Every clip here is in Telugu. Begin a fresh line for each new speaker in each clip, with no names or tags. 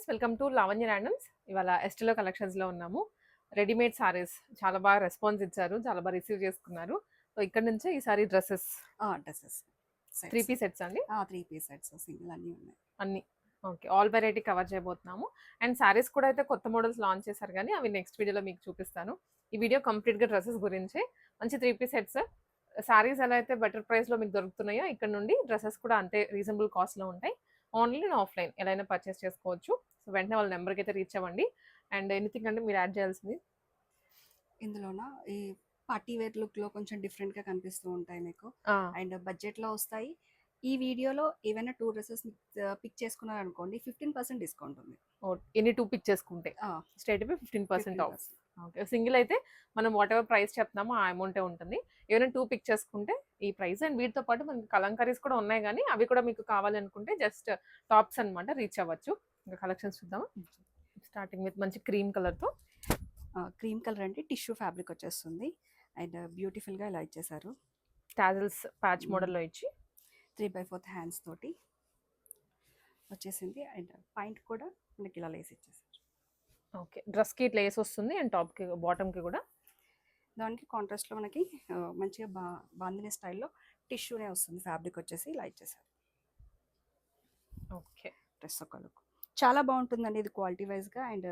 Viewers, welcome to Lavanya randoms. ఇవాళ ఎస్టిలో కలెక్షన్స్లో ఉన్నాము. రెడీమేడ్ సారీస్ చాలా బాగా రెస్పాన్స్ ఇచ్చారు, చాలా బాగా రిసీవ్ చేసుకున్నారు. సో ఇక్కడ నుంచే ఈసారి డ్రెస్సెస్
డ్రెస్సెస్
3 పీస్ సెట్స్ అండి.
3 పీస్ సెట్స్ సింగిల్ అన్నీ ఉన్నాయి.
అన్ని ఓకే, ఆల్ వెరైటీ కవర్ చేయబోతున్నాము. అండ్ సారీస్ కూడా అయితే కొత్త మోడల్స్ లాంచ్ చేశారు, కానీ అవి నెక్స్ట్ వీడియోలో మీకు చూపిస్తాను. ఈ వీడియో కంప్లీట్గా డ్రెస్సెస్ గురించి. మంచి 3 పీస్ సెట్స్. సారీస్ ఎలా అయితే బెటర్ ప్రైస్లో మీకు దొరుకుతున్నాయో, ఇక్కడ నుండి డ్రెస్సెస్ కూడా అంతే రీజనబుల్ కాస్ట్లో ఉంటాయి. ఆన్లైన్ ఆఫ్లైన్ ఎలా అయినా పర్చేస్ చేసుకోవచ్చు. సో వెంటనే వాళ్ళ నెంబర్కి అయితే రీచ్ అవ్వండి. అండ్ ఎనీథింగ్ అంటే మీరు యాడ్ చేయాల్సింది
ఇందులోన ఈ పార్టీ వేర్ లుక్లో కొంచెం డిఫరెంట్గా కనిపిస్తూ ఉంటాయి మీకు, అండ్ బడ్జెట్లో వస్తాయి. ఈ వీడియోలో ఏవైనా 2 డ్రెస్సెస్ పిక్ చేసుకున్నారనుకోండి 15% డిస్కౌంట్ ఉంది.
ఎన్ని 2 పిక్ చేసుకుంటే స్ట్రైట్ అయిపోయి 15% ఆఫ్. ఓకే, సింగిల్ అయితే మనం వాట్ ఎవర్ ప్రైస్ చెప్తామో ఆ అమౌంటే ఉంటుంది. ఏమైనా 2 పిక్ చేసుకుంటే ఈ ప్రైస్. అండ్ వీటితో పాటు మనకి కలంకారీస్ కూడా ఉన్నాయి, కానీ అవి కూడా మీకు కావాలనుకుంటే జస్ట్ టాప్స్ అనమాట రీచ్ అవ్వచ్చు. ఇంకా కలెక్షన్స్ చూద్దామా. స్టార్టింగ్ విత్ మంచి క్రీమ్ కలర్తో.
క్రీమ్ కలర్ అంటే టిష్యూ ఫ్యాబ్రిక్ వచ్చేస్తుంది, అండ్ బ్యూటిఫుల్గా ఇలా ఇచ్చేసారు.
టాజిల్స్ ప్యాచ్ మోడల్లో ఇచ్చి
3/4 హ్యాండ్స్ తోటి వచ్చేసింది, అండ్ పాయింట్ కూడా మనకి ఇలా లేస్ ఇచ్చేసారు.
ఓకే, డ్రెస్కి లేస్ వస్తుంది అండ్ టాప్కి బాటమ్కి కూడా.
దానికి కాంట్రాస్ట్లో మనకి మంచిగా బాందిని స్టైల్లో టిష్యూనే వస్తుంది. ఫ్యాబ్రిక్ వచ్చేసి ఇలా ఇచ్చేసారు.
ఓకే,
డ్రెస్ ఒక లుక్ చాలా బాగుంటుందండి ఇది క్వాలిటీ వైజ్గా. అండ్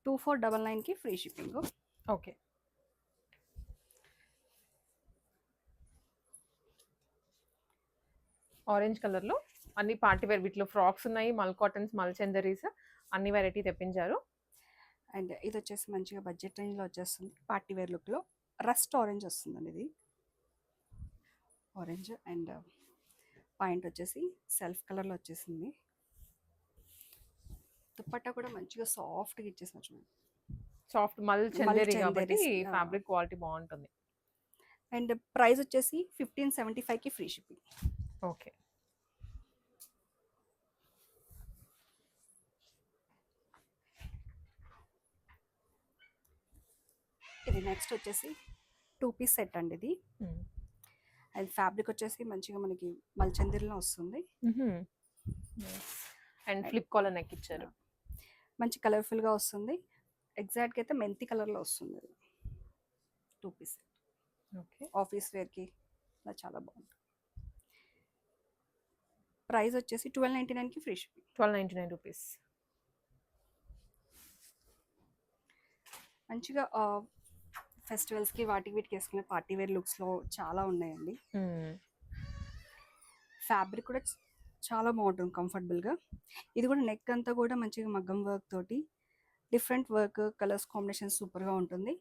2499కి ఫ్రీ షిప్పింగ్.
ఓకే, ఆరెంజ్ కలర్లో అన్ని పార్టీ వేర్. వీటిలో ఫ్రాక్స్ ఉన్నాయి, మల్ కాటన్స్, మల్ చందరీస్, అన్ని వెరైటీ తెప్పించారు.
అండ్ ఇది వచ్చేసి మంచిగా బడ్జెట్ రేంజ్లో వచ్చేస్తుంది. పార్టీ వేర్ లుక్లో రస్ట్ ఆరెంజ్ వస్తుందండి ఇది. ఆరెంజ్ అండ్ పాయింట్ వచ్చేసి సెల్ఫ్ కలర్లో వచ్చేసింది. దుపట్టా కూడా మంచిగా సాఫ్ట్గా ఇచ్చేసిన చూడండి.
సాఫ్ట్ మల్ చందేరి కాబట్టి ఫ్యాబ్రిక్ క్వాలిటీ బాగుంటుంది.
అండ్ ప్రైస్ వచ్చేసి 1575కి ఫ్రీ షిప్పింగ్.
ఓకే,
ఇది నెక్స్ట్ వచ్చేసి 2 పీస్ సెట్ అండి ఇది. అండ్ ఫ్యాబ్రిక్ వచ్చేసి మంచిగా మనకి మల్చందిరిలో వస్తుంది.
అండ్ ఫ్లిప్ కాలర్ నెక్ ఇచ్చారు.
మంచి కలర్ఫుల్గా వస్తుంది. ఎగ్జాక్ట్గా అయితే మెంతి కలర్లో వస్తుంది. 2 పీస్ సెట్.
ఓకే,
ఆఫీస్ వేర్కి ఇలా చాలా బాగుంటుంది. ప్రైస్ వచ్చేసి 1299కి ఫ్రీ షిప్పింగ్.
1299 రూపీస్.
మంచిగా ఫెస్టివల్స్కి వీటికి వేసుకునే పార్టీ వేర్ లుక్స్లో చాలా ఉన్నాయండి. ఫ్యాబ్రిక్ కూడా చాలా బాగుంటుంది కంఫర్టబుల్గా. ఇది కూడా నెక్ అంతా కూడా మంచిగా మగ్గం వర్క్ తోటి డిఫరెంట్ వర్క్ కలర్స్ కాంబినేషన్ సూపర్గా ఉంటుంది.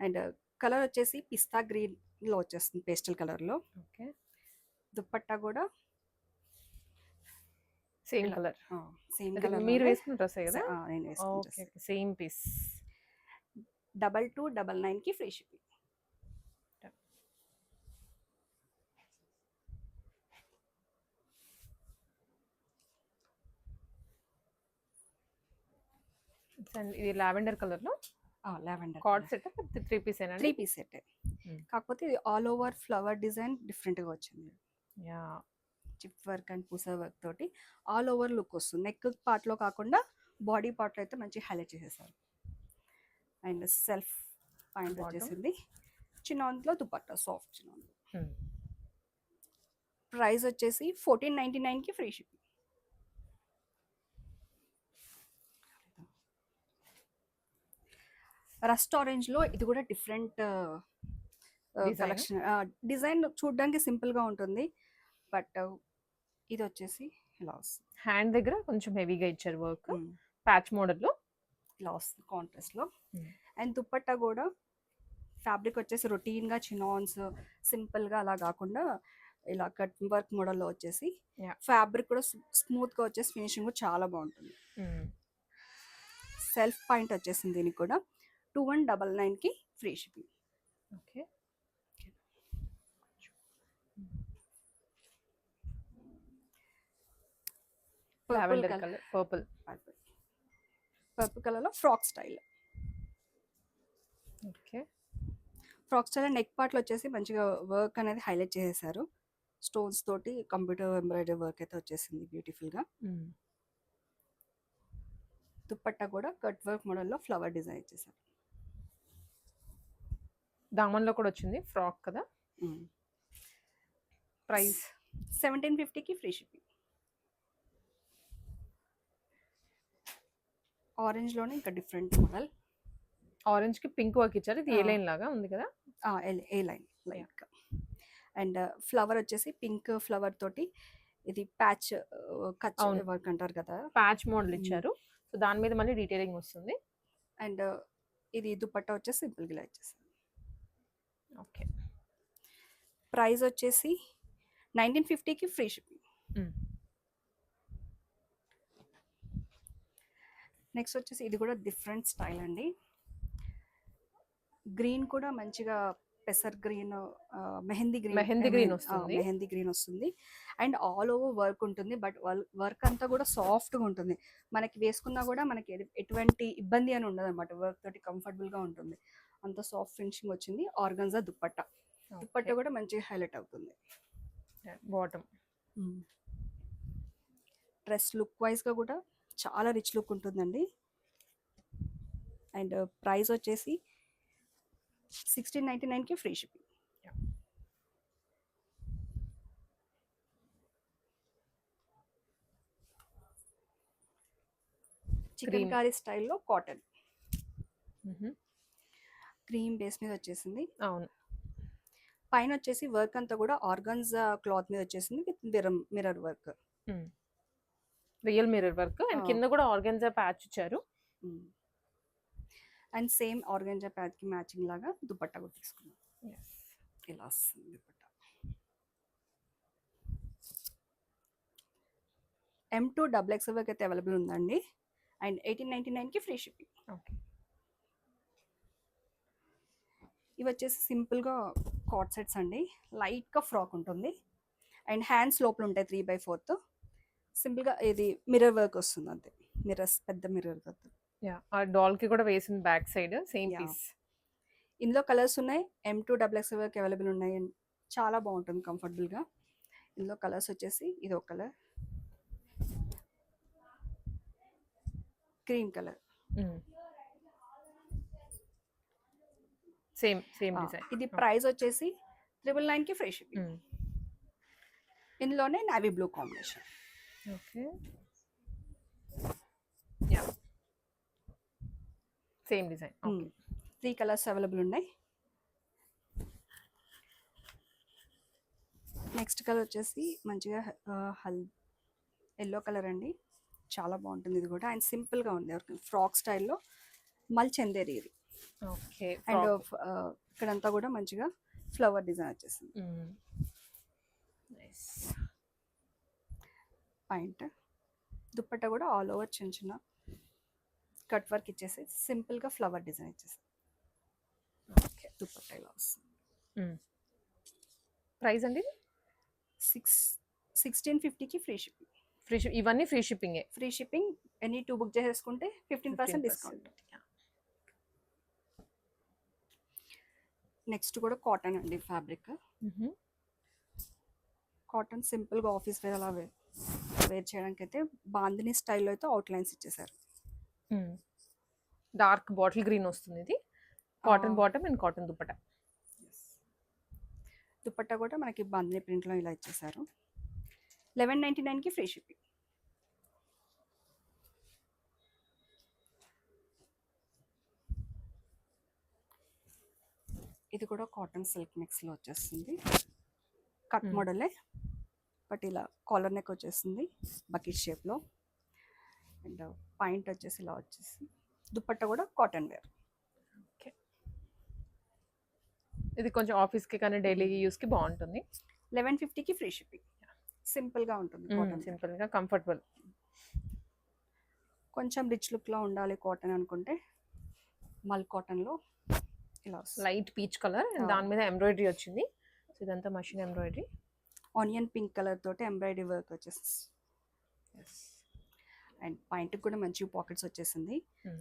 అండ్ కలర్ వచ్చేసి పిస్తా గ్రీన్లో వచ్చేస్తుంది, పేస్టల్ కలర్లో.
ఓకే,
దుపట్టా కూడా
సేమ్ కలర్.
Same colour.
మీరు వేసుకున్న డ్రెస్ కదా?
నేను వేసుకుంటా.
Same piece.
2299కి ఫ్రీ షిప్పింగ్.
ఇది లావెండర్ కలర్లో
లావెండర్
కార్డ్ సెట్. 3 పీస్ ఏనా?
3 పీస్ సెట్. కాకపోతే ఇది ఆల్ ఓవర్ ఫ్లవర్ డిజైన్ డిఫరెంట్గా వచ్చింది. Chip work and Pusa work తోటి ఆల్ ఓవర్ లుక్ వస్తుంది. నెక్ పార్ట్లో కాకుండా బాడీ పార్ట్లో అయితే మంచి హైలైట్ చేసేసారు. అండ్ సెల్ఫ్ పాయింట్ వచ్చేసింది. చిన్నలో దుపట్టా సాఫ్ట్ చిన్న. ప్రైస్ వచ్చేసి 1499కి ఫ్రీ షిప్పింగ్. రస్ట్ ఆరెంజ్లో ఇది కూడా డిఫరెంట్ కలెక్షన్. డిజైన్ చూడడానికి సింపుల్గా ఉంటుంది, బట్ ఇది వచ్చేసి ఇలా వస్తుంది.
హ్యాండ్ దగ్గర కొంచెం హెవీగా ఇచ్చారు వర్క్, ప్యాచ్ మోడల్లో
ఇలా వస్తుంది కాంట్రాస్ట్లో. అండ్ దుపట్టా కూడా ఫ్యాబ్రిక్ వచ్చేసి రొటీన్గా చినాన్స్ సింపుల్గా అలా కాకుండా ఇలా కట్ వర్క్ మోడల్లో వచ్చేసి ఫ్యాబ్రిక్ కూడా స్మూత్గా వచ్చేసి ఫినిషింగ్ కూడా చాలా బాగుంటుంది. సెల్ఫ్ పాయింట్ వచ్చేసింది దీనికి కూడా. 2199కి ఫ్రీ షిప్పింగ్.
ఓకే,
పర్పుల్ కలర్లో frock style.
Okay,
frock style neck పార్ట్లో వచ్చేసి మంచిగా వర్క్ అనేది హైలైట్ చేసేసారు. స్టోన్స్ తోటి కంప్యూటర్ ఎంబ్రాయిడరీ వర్క్ అయితే వచ్చేసింది బ్యూటిఫుల్గా. దుపట్టా కూడా కట్ వర్క్ మోడల్లో ఫ్లవర్ డిజైన్ ఇచ్చేసారు.
దామన్లో కూడా వచ్చింది ఫ్రాక్ కదా. ప్రైస్
1750కి ఫ్రీ షిప్పింగ్. ఆరెంజ్లోనే ఇంకా డిఫరెంట్ మోడల్.
ఆరెంజ్ కి పింక్ వర్క్ ఇచ్చారు. ఇది ఏ లైన్ లాగా ఉంది కదా.
ఏ లైన్ లైట్గా. అండ్ ఫ్లవర్ వచ్చేసి పింక్ ఫ్లవర్ తోటి ఇది ప్యాచ్ కచ్ వర్క్ అంటారు కదా,
ప్యాచ్ మోడల్ ఇచ్చారు. సో దాని మీద మళ్ళీ డీటెయిలింగ్ వస్తుంది.
అండ్ ఇది దుపట్టా వచ్చేసి సింపుల్ గా ఇచ్చేసారు.
ఓకే.
ప్రైస్ వచ్చేసి 1950కి ఫ్రీ షిప్పింగ్. నెక్స్ట్ వచ్చేసి ఇది కూడా డిఫరెంట్ స్టైల్ అండి. గ్రీన్ కూడా మంచిగా పెసర్ గ్రీన్, మెహందీ గ్రీన్ వస్తుంది. అండ్ ఆల్ ఓవర్ వర్క్ ఉంటుంది. బట్ వర్క్ అంతా కూడా సాఫ్ట్గా ఉంటుంది. మనకి వేసుకున్నా కూడా మనకి ఎటువంటి ఇబ్బంది అని ఉండదు అనమాట. వర్క్ తోటి కంఫర్టబుల్గా ఉంటుంది. అంత సాఫ్ట్ ఫినిషింగ్ వచ్చింది. ఆర్గన్జా దుపట్టా కూడా మంచిగా హైలైట్ అవుతుంది.
బాటమ్
డ్రెస్ లుక్ వైజ్గా కూడా చాలా రిచ్ లుక్ ఉంటుందండి. అండ్ ప్రైస్ వచ్చేసి 1699కి ఫ్రీ షిప్పింగ్. చికెన్ కర్రీ స్టైల్లో కాటన్ క్రీమ్ బేస్ మీద వచ్చేసింది.
అవును.
పైన వచ్చేసి వర్క్ అంతా కూడా ఆర్గన్జా క్లాత్ మీద వచ్చేసింది with mirror work,
real mirror work. And కింద కూడా ఆర్గన్జా ప్యాచ్ ఇచ్చారు.
అండ్ సేమ్ ఆర్గన్జా ప్యాచ్ కి మ్యాచింగ్ లాగా దుపట్టా కూడా తీసుకున్నాం. ఇలా వస్తుంది దుపట్టా. M2 XXL వరకు అయితే అవైలబుల్ ఉందండి. అండ్ 1899కి ఫ్రీ షిప్పింగ్.
ఓకే.
ఇవి వచ్చేసి సింపుల్గా కాట్ సెట్స్ అండి. లైట్గా ఫ్రాక్ ఉంటుంది. అండ్ హ్యాండ్స్ లోపల ఉంటాయి 3/4. సింపుల్గా ఇది మిర్రర్ వర్క్ వస్తుంది అంతే. మిర్రర్స్, పెద్ద మిర్రర్ వర్క్.
ఆ డాల్ కి కూడా వేసింది బ్యాక్ సైడ్ సేమ్ పీస్.
ఇందులో కలర్స్ ఉన్నాయి. M2 XXL వరకు అవైలబుల్ ఉన్నాయి. చాలా బాగుంటుంది కంఫర్టబుల్గా. ఇందులో కలర్స్ వచ్చేసి ఇది ఒక colour, cream colour,
same design.
ఇది ప్రైస్ వచ్చేసి 999కి ఫ్రీ షిప్పింగ్. ఇందులోనే navy blue combination.
Okay. Same design.
3 colours available ఉన్నాయి. నెక్స్ట్ కలర్ వచ్చేసి మంచిగా ఎల్లో కలర్ అండి. చాలా బాగుంటుంది ఇది కూడా. అండ్ సింపుల్గా ఉంది. ఫ్రాక్ స్టైల్లో మల్చెందేరి ఇది.
ఓకే.
అండ్ ఇక్కడంతా కూడా మంచిగా ఫ్లవర్ డిజైన్ వచ్చేసింది. పాయింట్ దుపట్టా కూడా ఆల్ ఓవర్ చిన్న చిన్న కట్ వర్క్ ఇచ్చేసి సింపుల్గా ఫ్లవర్ డిజైన్ ఇచ్చేసి. ఓకే. దుపట్టా ఇలా వస్తుంది.
ప్రైస్ అండి
1650కి ఫ్రీ షిప్పింగ్.
ఇవన్నీ ఫ్రీ షిప్పింగే.
Free shipping. ఎనీ 2 బుక్ చేసేసుకుంటే 15% డిస్కౌంట్. నెక్స్ట్ కూడా కాటన్ అండి. ఫ్యాబ్రిక్ కాటన్ సింపుల్గా ఆఫీస్ వేర్ అలా వేర్ చేయడానికి అయితే బాందిని స్టైల్లో అయితే అవుట్లైన్స్ ఇచ్చేసారు.
డార్క్ బాటిల్ గ్రీన్ వస్తుంది. ఇది cotton bottom and cotton dupatta.
Dupatta కూడా మనకి బాందిని ప్రింట్లో ఇలా ఇచ్చేసారు. 1199కి ఫ్రీ షిప్పింగ్. ఇది కూడా కాటన్ సిల్క్ మిక్స్లో వచ్చేస్తుంది. కట్ మోడలే, బట్ ఇలా కాలర్ నెక్ వచ్చేస్తుంది బకెట్ షేప్లో. అండ్ పాయింట్ వచ్చేసి ఇలా వచ్చేసి దుపట్టా కూడా కాటన్ వేర్.
ఓకే. ఇది కొంచెం ఆఫీస్కి కానీ డైలీ యూస్కి బాగుంటుంది.
1150కి ఫ్రీ షిప్పింగ్. సింపుల్గా ఉంటుంది. కాటన్
సింపుల్గా కంఫర్టబుల్.
కొంచెం రిచ్ లుక్లో ఉండాలి కాటన్ అనుకుంటే మల్ కాటన్లో ఇలా
లైట్ పీచ్ కలర్ అండ్ దాని మీద ఎంబ్రాయిడరీ వచ్చింది. సో ఇదంతా machine embroidery.
Onion pink colour తోటి ఎంబ్రాయిడరీ వర్క్ వచ్చేసి. అండ్ పాయింట్కి కూడా మంచి పాకెట్స్ వచ్చేసింది.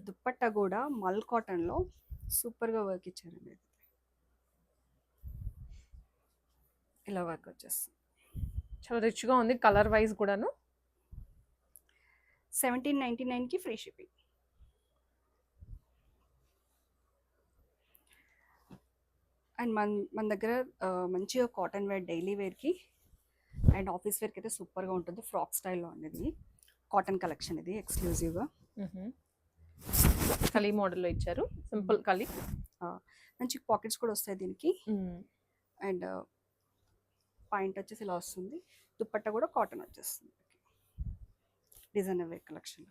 దుపట్టా కూడా మల్ కాటన్లో సూపర్గా వర్క్ ఇచ్చారండి. ఇలా వర్క్ వచ్చేస్తుంది.
చాలా రిచ్గా ఉంది కలర్ వైజ్ కూడాను.
1799కి ఫ్రీ షిప్పింగ్. అండ్ మన దగ్గర మంచిగా కాటన్ వేర్ డైలీ వేర్కి అండ్ ఆఫీస్ వేర్కి అయితే సూపర్గా ఉంటుంది. ఫ్రాక్ స్టైల్లో అనేది కాటన్ కలెక్షన్ ఇది ఎక్స్క్లూజివ్గా.
కలీ మోడల్లో ఇచ్చారు, సింపుల్ కలీ.
మంచి పాకెట్స్ కూడా వస్తాయి దీనికి. అండ్ పాయింట్ వచ్చేసి ఇలా వస్తుంది. దుప్పట్ట కూడా కాటన్ వచ్చేస్తుంది. Designer wear collection.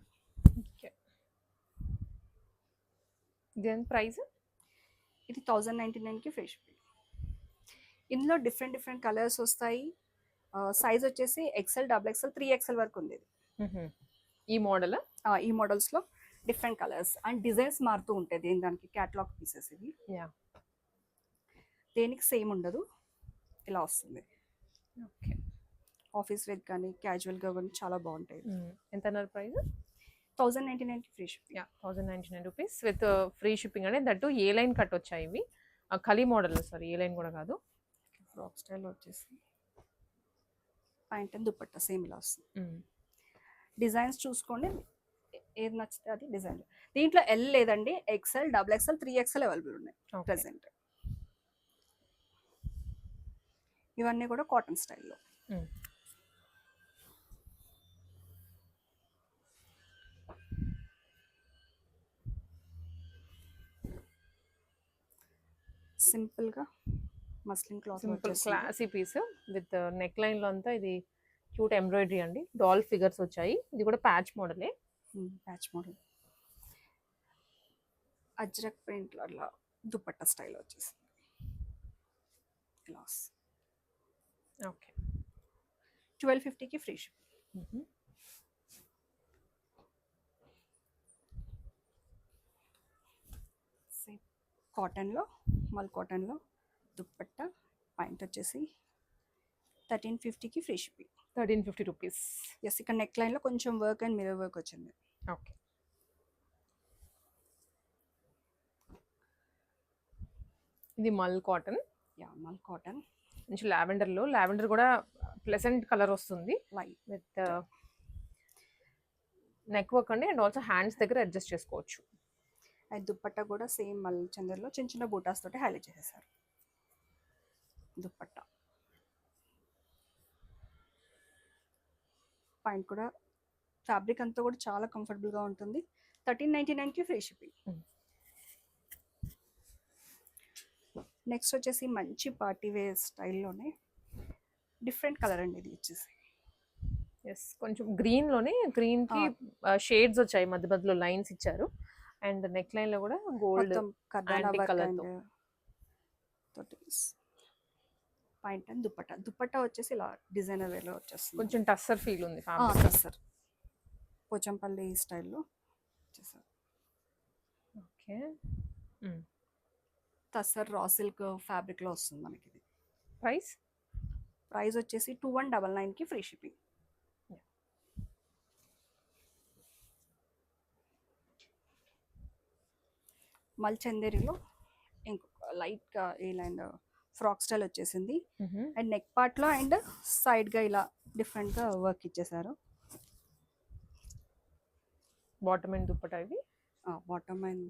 ఓకే, దీని ప్రైస్
ఇది 1099కి ఫ్రీ షిప్పింగ్. ఇందులో డిఫరెంట్ కలర్స్ వస్తాయి. సైజ్ వచ్చేసి XL, XXL, 3XL వరకు ఉంది ఇది.
ఈ మోడల్
ఈ మోడల్స్లో డిఫరెంట్ కలర్స్ అండ్ డిజైన్స్ మారుతూ ఉంటాయి. దానికి క్యాటలాగ్ పీసెస్ ఇవి. దేనికి సేమ్ ఉండదు, ఇలా వస్తుంది.
ఓకే,
ఆఫీస్ వేర్ కానీ క్యాజువల్గా కానీ చాలా బాగుంటాయి.
ఎంత అన్నారు ప్రైస్?
1099కి free shipping.
1099 rupees with free shipping. అంటే దట్టు ఏ లైన్ కట్ వచ్చాయి ఇవి, కలీ మోడల్, సారీ ఏ లైన్ కూడా కాదు.
ఫ్రాక్ స్టైల్ వచ్చేసి పాయింట్ అండ్ దుపట్టా సేమ్ ఇలా వస్తుంది. డిజైన్స్ చూసుకోండి, ఏది నచ్చితే అది డిజైన్. దీంట్లో ఎల్ లేదండి, XL, XXL, 3XL అవైలబుల్ ఉన్నాయి ప్రెసెంట్. ఇవన్నీ కూడా కాటన్ స్టైల్లో. సింపుల్గా muslin cloth,
simple classy piece with neck line లో అంతా ఇది క్యూట్ ఎంబ్రాయిడరీ అండి. డాల్ ఫిగర్స్ వచ్చాయి. ఇది కూడా ప్యాచ్ మోడలే.
ప్యాచ్ మోడల్ అజ్రక్ ప్రింట్ అలా దుపట్టా స్టైల్ వచ్చేసింది. ఇలా
ఓకే,
1250కి ఫ్రీ షిప్. కాటన్లో, మల్ కాటన్లో దుపట్టా పాయింట్ వచ్చేసి 1350కి ఫ్రీ షిప్పింగ్.
1350 రూపీస్.
ఎస్, ఇక్కడ నెక్ లైన్లో కొంచెం వర్క్ అండ్ మిర్రర్ వర్క్ వచ్చింది.
ఓకే, ఇది మల్ కాటన్.
మల్ కాటన్
మంచి లావెండర్లో, లావెండర్ కూడా ప్లెసెంట్ కలర్ వస్తుంది విత్ నెక్ వర్క్ అండి. అండ్ ఆల్సో హ్యాండ్స్ దగ్గర అడ్జస్ట్ చేసుకోవచ్చు.
అండ్ దుపట్టా కూడా సేమ్ మల్ చందర్లో చిన్న బూటాస్ తోటి హైలైట్ చేసేసారు. దుపట్టా పాయింట్ కూడా ఫ్యాబ్రిక్ అంతా కూడా చాలా కంఫర్టబుల్గా ఉంటుంది. 1399కి ఫ్రీ షిప్పింగ్. నెక్స్ట్ వచ్చేసి మంచి పార్టీ వేర్ స్టైల్లోనే డిఫరెంట్ కలర్ అండి ఇది వచ్చేసి.
ఎస్, కొంచెం గ్రీన్లోనే, గ్రీన్కి షేడ్స్ వచ్చాయి, మధ్య మధ్యలో లైన్స్ ఇచ్చారు. అండ్ నెక్ లైన్లో కూడా గోల్డ్ కలర్తో
పాయింట్ అండ్ దుపట్టా వచ్చేసి ఇలా డిజైనర్ వేలో వచ్చేస్తుంది.
కొంచెం టస్సర్ ఫీల్ ఉంది.
టస్సర్ పోచంపల్లి స్టైల్లో వచ్చేసారు.
ఓకే,
టస్సర్ రా సిల్క్ ఫ్యాబ్రిక్లో వస్తుంది మనకి ఇది.
ప్రైస్
వచ్చేసి 2199కి ఫ్రీ షిప్పింగ్. మల్ చందేరిలో ఇంకొక లైట్గా ఏ లైన్ ఫ్రాక్ స్టైల్ వచ్చేసింది. అండ్ నెక్ పార్ట్లో అండ్ సైడ్గా ఇలా డిఫరెంట్గా వర్క్ ఇచ్చేసారు.
బాటమ్ అండ్ దుపట్టా ఇవి.
Bottom and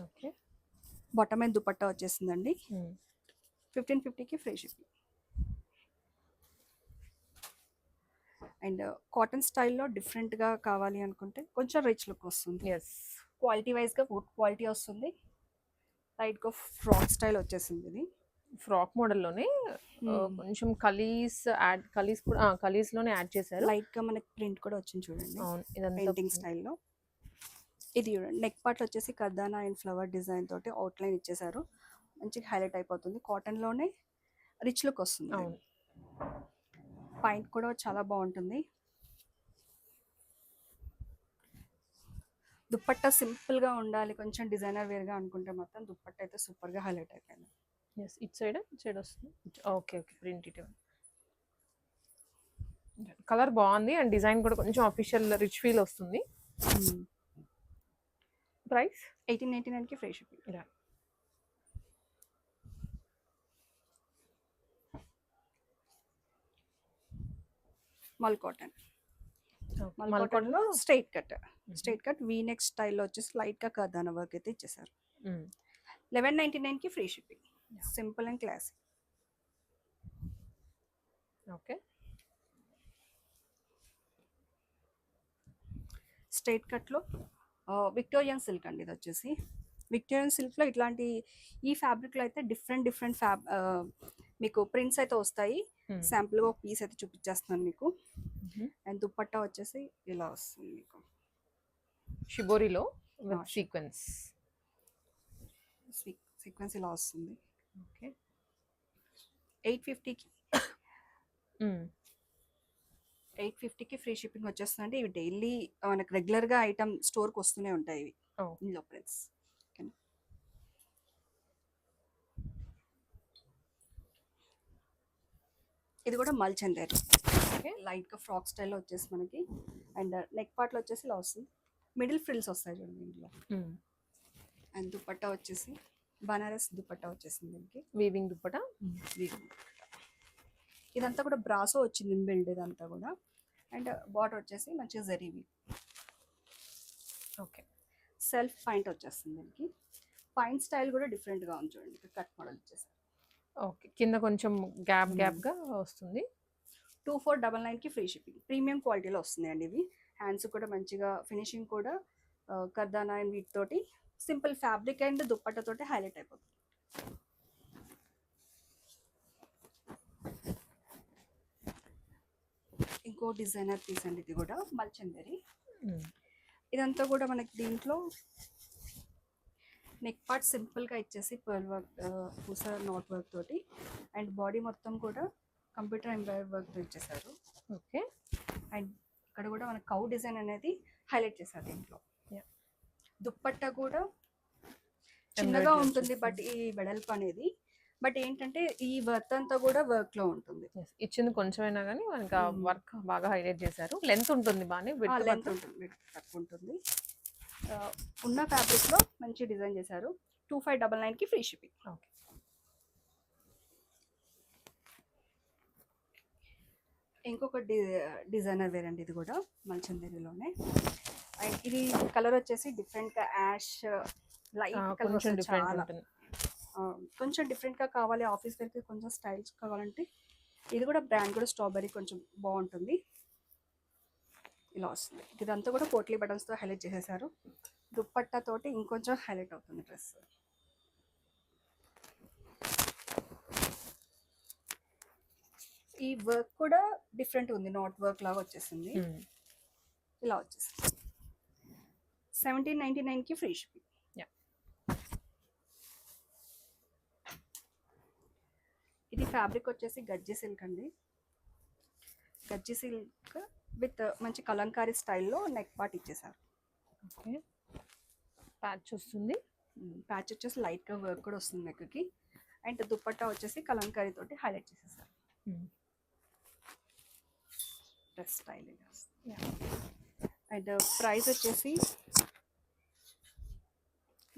okay,
bottom and dupatta వచ్చేసిందండి. 1550కి ఫ్రీ షిప్పింగ్. అండ్ కాటన్ స్టైల్లో డిఫరెంట్గా కావాలి అనుకుంటే కొంచెం రిచ్ లుక్ వస్తుంది.
ఎస్,
క్వాలిటీ వైజ్గా గుడ్ క్వాలిటీ వస్తుంది. లైట్గా ఫ్రాక్ స్టైల్ వచ్చేసింది ఇది.
ఫ్రాక్ మోడల్లోనే కొంచెం కలీస్లోనే యాడ్ చేశారు.
లైట్గా మనకి ప్రింట్ కూడా వచ్చింది చూడండి. పెయింటింగ్ స్టైల్లో. ఇది చూడండి, నెక్ పార్ట్ వచ్చేసి కర్దానా అండ్ ఫ్లవర్ డిజైన్ తోటి అవుట్లైన్ ఇచ్చేసారు. మంచిగా హైలైట్ అయిపోతుంది. కాటన్లోనే రిచ్ లుక్ వస్తుంది. పాయింట్ కూడా చాలా బాగుంటుంది. దుపట్టా సింపుల్గా ఉండాలి, కొంచెం డిజైనర్ వేర్గా అనుకుంటే మాత్రం దుపట్టా అయితే సూపర్గా హైలైట్ అయిపోయింది.
ఎస్, ఇట్ సైడ్ వస్తుంది. Okay, print it. కలర్ బాగుంది అండ్ డిజైన్ కూడా కొంచెం అఫీషియల్ రిచ్ ఫీల్ వస్తుంది. ప్రైస్
1899కి ఫ్రీ షిప్పింగ్. మల్ కాటన్ మల్కోటలో స్ట్రైట్ కట్ వీ నెక్ స్టైల్లో వచ్చేసి లైట్గా కర్దానా వర్క్ అయితే ఇచ్చేసారు. 1199కి free shipping. Simple and classic.
Okay,
straight కట్లో విక్టోరియన్ సిల్క్ అండి. ఇది వచ్చేసి విక్టోరియన్ సిల్క్లో ఇట్లాంటి ఈ ఫ్యాబ్రిక్లో అయితే డిఫరెంట్ మీకు ప్రింట్స్ అయితే వస్తాయి. శాంపుల్గా ఒక పీస్ అయితే చూపించేస్తున్నాను మీకు. అండ్ దుపట్టా వచ్చేసి ఇలా వస్తుంది మీకు
షిబోరిలో విత్
సీక్వెన్స్ ఇలా వస్తుంది.
ఓకే,
850కి ఫ్రీ షిప్పింగ్ వచ్చేస్తుందండి. ఇవి డైలీ మనకు రెగ్యులర్గా ఐటమ్ స్టోర్కి వస్తూనే ఉంటాయి ఇవి. ఇందులో ప్రింట్స్. ఇది కూడా మల్చందేరి లైట్గా ఫ్రాక్ స్టైల్లో వచ్చేసి మనకి. అండ్ నెక్ పార్ట్లో వచ్చేసి ఇలా వస్తుంది. మిడిల్ ఫ్రిల్స్ వస్తాయి చూడండి ఇందులో. అండ్ దుపట్టా వచ్చేసి బనారస్ దుపట్టా వచ్చేసింది దీనికి.
వీవింగ్ దుపట్టా.
ఇదంతా కూడా బ్రాసో వచ్చింది బిల్డ్ ఇదంతా కూడా. అండ్ బార్డర్ వచ్చేసి మంచిగా జరీవి.
ఓకే,
సెల్ఫ్ పాయింట్ వచ్చేస్తుంది దీనికి. పాయింట్ స్టైల్ కూడా డిఫరెంట్గా ఉంది చూడండి. కట్ మోడల్ వచ్చేసి.
ఓకే, కింద కొంచెం గ్యాప్గా వస్తుంది.
2499కి ఫ్రీ షిప్పింగ్. ప్రీమియం క్వాలిటీలో వస్తుంది అండి ఇవి. హ్యాండ్స్ కూడా మంచిగా ఫినిషింగ్ కూడా కర్దానా అండ్ వీటితోటి సింపుల్ ఫ్యాబ్రిక్ అండ్ దుప్పట్టతోటి హైలైట్ అయిపోతుంది. ఇంకో డిజైనర్ పీస్ అండి ఇది కూడా మల్చందేరి. ఇదంతా కూడా మనకి దీంట్లో నెక్ పార్ట్ సింపుల్గా ఇచ్చేసి పర్ల్ వర్క్ పూస నాట్ వర్క్ తోటి అండ్ బాడీ మొత్తం కూడా కంప్యూటర్ ఎంబ్రాయిడరీ వర్క్ ఇచ్చేసారు.
ఓకే,
అండ్ ఇక్కడ కూడా మన కౌ డిజైన్ అనేది హైలైట్ చేశారు దీంట్లో. దుప్పట్టా కూడా చిన్నగా ఉంటుంది బట్ ఈ వెడల్పు అనేది. బట్ ఏంటంటే ఈ వర్క్ అంతా కూడా వర్క్ లో ఉంటుంది.
ఇచ్చింది కొంచెమైనా కానీ మనకి వర్క్ బాగా హైలైట్ చేశారు. లెంత్ ఉంటుంది బాగానే,
లెంత్ ఉంటుంది, తక్కువ ఉంటుంది. ఉన్న ఫ్యాబ్రిక్ లో మంచి డిజైన్ చేశారు. 2599కి ఫ్రీ షిప్పింగ్.
ఓకే,
ఇంకొక డిజైనర్ వేర్ అండి ఇది కూడా మల్చందేరిలోనే. అండ్ ఇది కలర్ వచ్చేసి డిఫరెంట్ గా యాష్ లైట్ కలర్. కొంచెం డిఫరెంట్ గా కావాలి ఆఫీస్ వేర్ కి, కొంచెం స్టైల్స్ కావాలంటే ఇది కూడా బ్రాండ్ కూడా స్ట్రాబెరీ కొంచెం బాగుంటుంది. ఇలా వస్తుంది. ఇదంతా కూడా పోట్లీ బటన్స్ తో హైలైట్ చేసేసారు. దుప్పట్టా తోటి ఇంకొంచెం హైలైట్ అవుతుంది డ్రెస్. ఈ వర్క్ కూడా డిఫరెంట్ ఉంది, నాట్ వర్క్ లాగా వచ్చేసింది. ఇలా వచ్చేసింది. 1799కి ఫ్రీ షిప్పింగ్. ఇది ఫ్యాబ్రిక్ వచ్చేసి గజ్జి సిల్క్ అండి. గజ్జి సిల్క్ విత్ మంచి కలంకారీ స్టైల్లో నెక్ పార్ట్ ఇచ్చేసారు.
ఓకే, ప్యాచ్ వస్తుంది.
ప్యాచ్ వచ్చేసి లైట్గా వర్క్ కూడా వస్తుంది నెక్కి. అండ్ దుపట్టా వచ్చేసి కలంకారీ తోటి హైలైట్ చేసేసారు. Dress style. అండ్ ప్రైస్ వచ్చేసి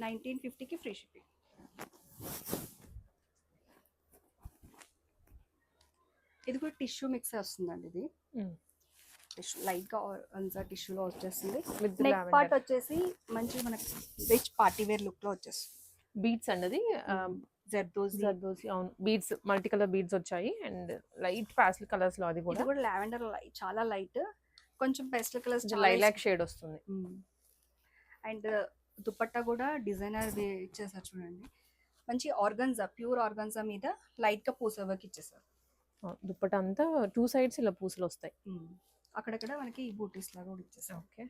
1950కి ఫ్రీ షిప్పింగ్. ఇది కూడా టిష్యూ మిక్స్ వస్తుందండి. ఇది టిష్యూ లైట్గా టిష్యూలో వచ్చేస్తుంది. నెక్ పార్ట్ వచ్చేసి మంచి మనకి రిచ్ పార్టీ వేర్ లుక్లో వచ్చేస్తుంది.
బీడ్స్ అండి జర్దోసి. అవును, బీడ్స్ మల్టీ కలర్ బీడ్స్ వచ్చాయి. అండ్ లైట్ పాస్టల్ కలర్స్ లో. అది కూడా
లావెండర్ చాలా లైట్, కొంచెం పేస్టల్ కలర్స్,
లైలాక్ షేడ్ వస్తుంది.
అండ్ దుపట్టా కూడా డిజైనర్ ఇచ్చేసారు చూడండి. మంచి ఆర్గన్జా, ప్యూర్ ఆర్గన్జా మీద లైట్ గా పూస వర్క్ ఇచ్చేసారు.
దుపట్టా అంతా 2 సైడ్స్ ఇలా పూసలు వస్తాయి.
అక్కడక్కడ మనకి బూటీస్ లాగా కూడా ఇచ్చేసారు.
ఓకే,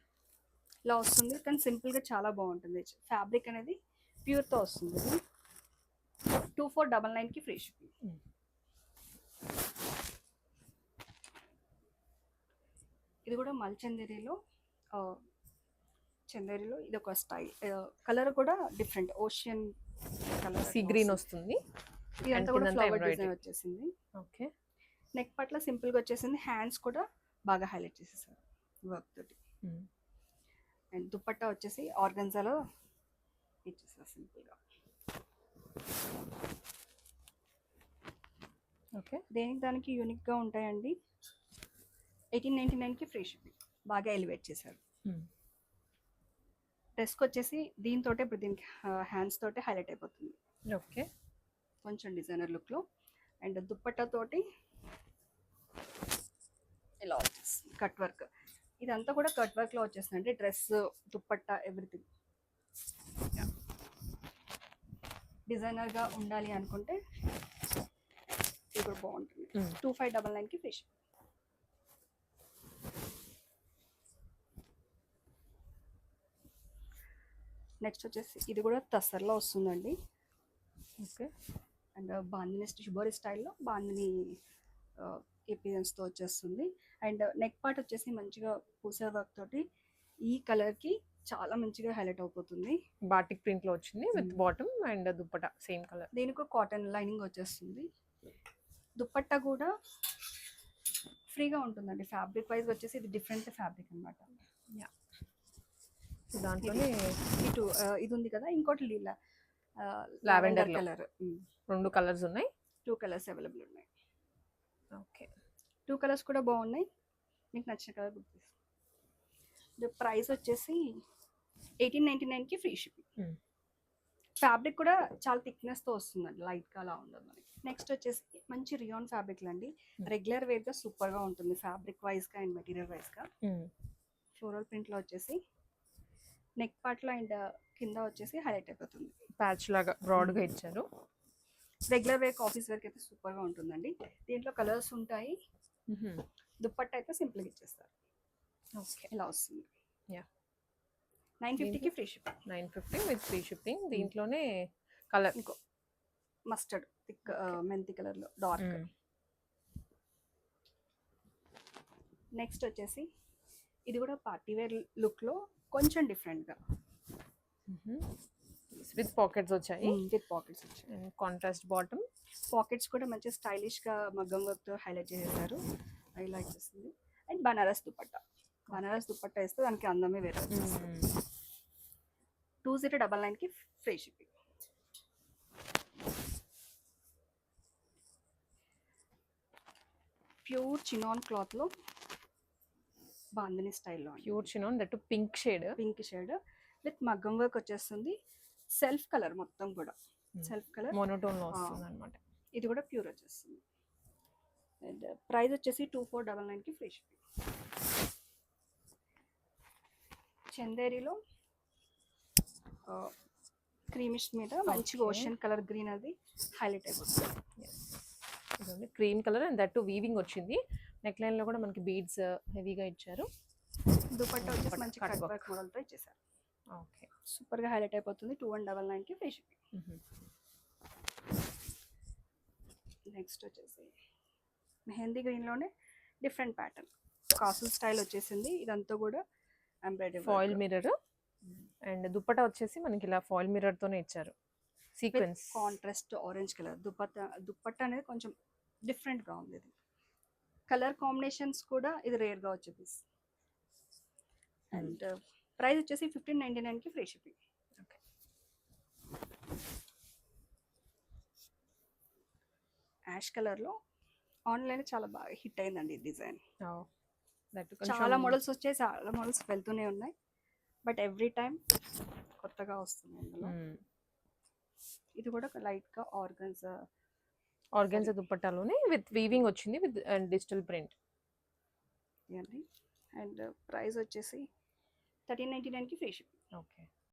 ఇలా వస్తుంది. కానీ సింపుల్ గా చాలా బాగుంటుంది. ఫ్యాబ్రిక్ అనేది ప్యూర్ తో వస్తుంది. 2499కి ఫ్రీ షిప్పింగ్. ఇది కూడా మల్చందేరిలో ఇది ఒక స్టైల్. కలర్ కూడా different ocean colour,
sea green వస్తుంది.
ఇదంతా కూడా ఫ్లవర్ డిజైన్ వచ్చేసింది.
ఓకే,
నెక్ పట్ల సింపుల్ గా వచ్చేసింది. హ్యాండ్స్ కూడా బాగా హైలైట్ చేసేసారు వర్క్ తోటి. అండ్ దుపట్టా వచ్చేసి ఆర్గన్జాలో ఇచ్చేసారు సింపుల్ గా.
ఓకే,
దేనికి దానికి యూనిక్ గా ఉంటాయండి. 1899కి ఫ్రీ షిప్పింగ్. బాగా ఎలివేట్ చేశారు. డ్రెస్కి వచ్చేసి దీంతో ఇప్పుడు దీనికి హ్యాండ్స్ తోటి హైలైట్ అయిపోతుంది.
ఓకే,
కొంచెం డిజైనర్ లుక్లో. అండ్ దుప్పట్టాతోటి ఇలా వచ్చేస్తుంది కట్ వర్క్. ఇదంతా కూడా కట్ వర్క్లో వచ్చేస్తుంది, అంటే డ్రెస్, దుప్పట్టా, ఎవ్రీథింగ్. డిజైనర్గా ఉండాలి అనుకుంటే ఇది కూడా బాగుంటుంది. 2599కి ఫ్రీ షిప్. నెక్స్ట్ వచ్చేసి ఇది కూడా తసర్లో వస్తుందండి.
ఓకే,
అండ్ బాందిని షిబోరి స్టైల్లో బాందిని ఎపిరియన్స్తో వచ్చేస్తుంది. అండ్ నెక్ పార్ట్ వచ్చేసి మంచిగా పూసర్ వర్క్ తోటి ఈ కలర్కి చాలా మంచిగా హైలైట్ అయిపోతుంది.
బాటిక్ ప్రింట్లో వచ్చింది with bottom and dupatta same colour.
దీనికి కాటన్ లైనింగ్ వచ్చేస్తుంది. దుప్పట్టా కూడా ఫ్రీగా ఉంటుందండి. ఫ్యాబ్రిక్ వైజ్ వచ్చేసి ఇది డిఫరెంట్ ఫ్యాబ్రిక్ అనమాట.
దాంట్లోనే
ఇటు ఇది ఉంది కదా, ఇంకోటి లీలా
లావెండర్
కలర్.
2 కలర్స్ ఉన్నాయి.
2 కలర్స్ అవైలబుల్ ఉన్నాయి.
ఓకే,
2 కలర్స్ కూడా బాగున్నాయి. మీకు నచ్చిన కలర్ బుక్ చేసుకోండి. ప్రైస్ వచ్చేసి 1899కి ఫ్రీ షిప్పింగ్. ఫ్యాబ్రిక్ కూడా చాలా థిక్నెస్తో వస్తుందండి, లైట్గా అలా ఉండదు మనకి. నెక్స్ట్ వచ్చేసి మంచి రియాన్ ఫ్యాబ్రిక్లు అండి. రెగ్యులర్ వేర్గా సూపర్గా ఉంటుంది ఫ్యాబ్రిక్ వైజ్గా అండ్ మెటీరియల్ వైజ్గా. ఫ్లోరల్ ప్రింట్లో వచ్చేసి నెక్ పార్ట్లో అండ్ కింద వచ్చేసి హైలైట్ అయిపోతుంది.
ప్యాచ్ లాగా బ్రాడ్గా ఇచ్చారు.
రెగ్యులర్ వేర్, ఆఫీస్ వేర్కి అయితే సూపర్గా ఉంటుందండి. దీంట్లో కలర్స్ ఉంటాయి. దుప్పట్టా అయితే సింపుల్గా ఇచ్చేస్తారు.
ఓకే,
ఇలా వస్తుంది.
యా,
950కి free shipping.
950 with free shipping. దీంట్లోనే కలర్
ఇంకో మస్టర్డ్ థిక్ మెంతి కలర్లో డార్క్. నెక్స్ట్ వచ్చేసి ఇది కూడా పార్టీ వేర్ లుక్లో కొంచెం డిఫరెంట్గా
విత్ పాకెట్స్ వచ్చాయి.
విత్ పాకెట్స్ వచ్చాయి.
Contrast bottom.
పాకెట్స్ కూడా మంచి స్టైలిష్గా మగ్గం వర్క్తో హైలైట్ చేసేసారు. ఇలా వచ్చేస్తుంది. అండ్ బనారస్ దుప్పట్టా. బనారస్ దుప్పట్టా వేస్తే దానికి అందమే వేరే వచ్చేస్తుంది. 2099కి ఫ్రీ షిప్పింగ్. ప్యూర్ చినాన్ క్లాత్లో బాందిని స్టైల్లో.
Pure chinon, that pink shade.
Pink shade with మగ్గం వర్క్ వచ్చేస్తుంది. సెల్ఫ్ కలర్ మొత్తం కూడా సెల్ఫ్ కలర్
మోనోటోన్లో వస్తుంది అనమాట.
ఇది కూడా ప్యూర్ వచ్చేస్తుంది. అండ్ ప్రైస్ వచ్చేసి 2499కి ఫ్రీ షిప్పింగ్. చందేరిలో క్రీమిష్ మీద మంచిగా ఓషన్ కలర్ గ్రీన్ అది హైలైట్ అయిపోతుంది.
ఇదండి cream colour and that weaving వచ్చింది. నెక్ లైన్ లో కూడా మనకి బీడ్స్ హెవీగా ఇచ్చారు.
దుపట్టా వచ్చేసి మంచి కట్ వర్క్ మోడల్తో ఇచ్చేసారు.
ఓకే,
సూపర్గా హైలైట్ అయిపోతుంది. 2199కి ఫ్రీ షిప్పింగ్. నెక్స్ట్ వచ్చేసి మెహందీ గ్రీన్లోనే డిఫరెంట్ ప్యాటర్న్ కాసుల్ స్టైల్ వచ్చేసింది. ఇదంతా కూడా embroidery
foil mirror and dupatta వచ్చేసి మనకి ఇలా ఫాయిల్ మిర్రర్ తోనే ఇచ్చారు. Sequence
contrast orange colour dupatta అనేది కొంచెం డిఫరెంట్గా ఉంది. ఇది కలర్ కాంబినేషన్స్ కూడా ఇది రేర్గా వచ్చే పీస్. అండ్ ప్రైస్ వచ్చేసి 1599కి ఫ్రీ షిప్పింగ్.
ఓకే,
యాష్ కలర్లో ఆన్లైన్ చాలా బాగా హిట్ అయిందండి ఈ డిజైన్.
దట్
చాలా మోడల్స్ వచ్చాయి, చాలా మోడల్స్ వెళ్తూనే ఉన్నాయి. బట్ ఎవ్రీ టైం కొత్తగా వస్తుంది అందులో. ఇది కూడా లైట్గా
ఆర్గన్జా దుప్పట్టాలోనే విత్ వీవింగ్ వచ్చింది with digital print.
And price వచ్చేసి 1399కి ఫ్రీ షిప్పింగ్.
ఓకే,